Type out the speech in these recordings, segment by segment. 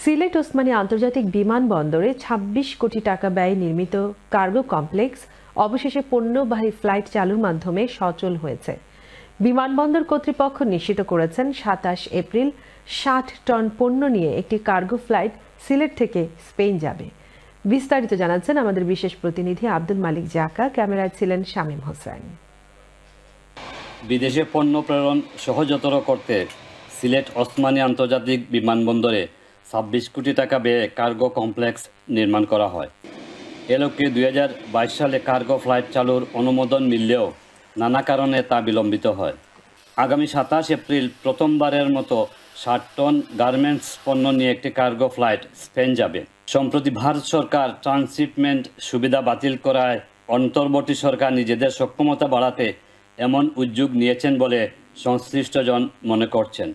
সিলেট ওসমানী আন্তর্জাতিক বিমানবন্দরে ২৬ কোটি টাকা ব্যয়ে নির্মিত কার্গো কমপ্লেক্স অবশেষে পণ্যবাহী ফ্লাইট চালুর মাধ্যমে সচল হয়েছে। বিমানবন্দর কর্তৃপক্ষ নিশ্চিত করেছেন ২৭ এপ্রিল ৬০ টন পণ্য নিয়ে একটি কার্গো ফ্লাইট সিলেট থেকে স্পেন যাবে। বিস্তারিত জানাচ্ছেন আমাদের বিশেষ প্রতিনিধি আব্দুল মালিক জাকা, ক্যামেরায় ছিলেন শামীম হোসেন। বিদেশে পণ্য প্রেরণ সহজতর করতে সিলেট ওসমানী আন্তর্জাতিক বিমানবন্দরে ২৬ কোটি টাকা ব্যয়ে কার্গো কমপ্লেক্স নির্মাণ করা হয়। এ লক্ষ্যে ২০২২ সালে কার্গো ফ্লাইট চালুর অনুমোদন মিললেও নানা কারণে তা বিলম্বিত হয়। আগামী ২৭ এপ্রিল প্রথমবারের মতো ৬০ টন গার্মেন্টস পণ্য নিয়ে একটি কার্গো ফ্লাইট স্পেন যাবে। সম্প্রতি ভারত সরকার ট্রান্সশিপমেন্ট সুবিধা বাতিল করায় অন্তর্বর্তী সরকার নিজেদের সক্ষমতা বাড়াতে এমন উদ্যোগ নিয়েছেন বলে সংশ্লিষ্টজন মনে করছেন।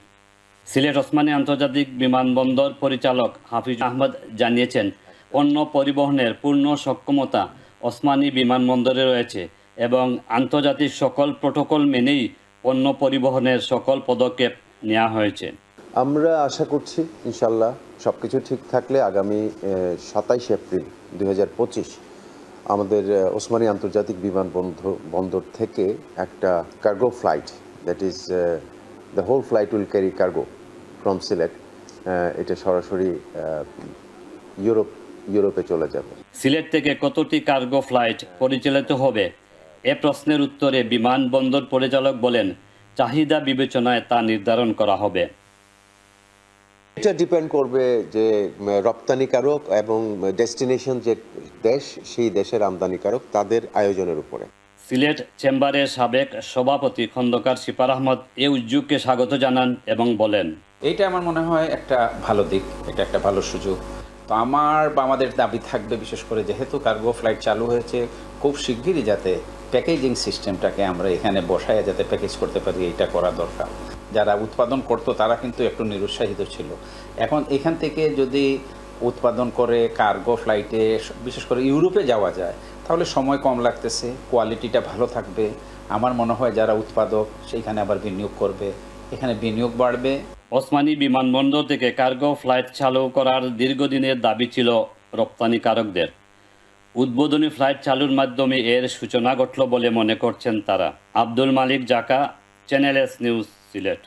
সিলেট ওসমানী আন্তর্জাতিক বিমানবন্দর পরিচালক হাফিজ আহমদ জানিয়েছেন, পণ্য পরিবহনের পূর্ণ সক্ষমতা ওসমানী বিমানবন্দরে রয়েছে এবং আন্তর্জাতিক সকল প্রোটোকল মেনেই পণ্য পরিবহনের সকল পদক্ষেপ নেওয়া হয়েছে। আমরা আশা করছি ইনশাল্লাহ সবকিছু ঠিক থাকলে আগামী ২৭ এপ্রিল ২০২৫ আমাদের ওসমানী আন্তর্জাতিক বিমানবন্দর থেকে একটা cargo flight, that is the whole flight will carry cargo from Sylhet, এটা সরাসরি ইউরোপে চলে যাবে। সিলেট থেকে কতটি কার্গো ফ্লাইট পরিচালিত হবে এ প্রশ্নের উত্তরে বিমানবন্দর পরিচালক বলেন, চাহিদা বিবেচনায় তা নির্ধারণ করা হবে। এটা ডিপেন্ড করবে যে রপ্তানিকারক এবং ডেস্টিনেশন যে দেশ, সেই দেশের আমদানিকারক তাদের আয়োজনের উপরে। সিলেট চেম্বারের সাবেক সভাপতি খন্দকার সিপার আহমদ এ উদ্যোগকে স্বাগত জানান এবং বলেন, এইটা আমার মনে হয় একটা ভালো দিক, এটা একটা ভালো সুযোগ। তো আমাদের দাবি থাকবে, বিশেষ করে যেহেতু কার্গো ফ্লাইট চালু হয়েছে, খুব শিগগিরই যাতে প্যাকেজিং সিস্টেমটাকে আমরা এখানে বসায় যাতে প্যাকেজ করতে পারি, এটা করা দরকার। যারা উৎপাদন করতো তারা কিন্তু একটু নিরুৎসাহিত ছিল। এখন এখান থেকে যদি উৎপাদন করে কার্গো ফ্লাইটে বিশেষ করে ইউরোপে যাওয়া যায়, তাহলে সময় কম লাগতেছে, কোয়ালিটিটা ভালো থাকবে। আমার মনে হয় যারা উৎপাদক সেইখানে আবার বিনিয়োগ করবে, এখানে বিনিয়োগ বাড়বে। ওসমানী বিমানবন্দর থেকে কার্গো ফ্লাইট চালু করার দীর্ঘদিনের দাবি ছিল রপ্তানিকারকদের। উদ্বোধনী ফ্লাইট চালুর মাধ্যমে এর সূচনা ঘটল বলে মনে করছেন তারা। আব্দুল মালিক জাকা, চ্যানেল এস নিউজ, সিলেট।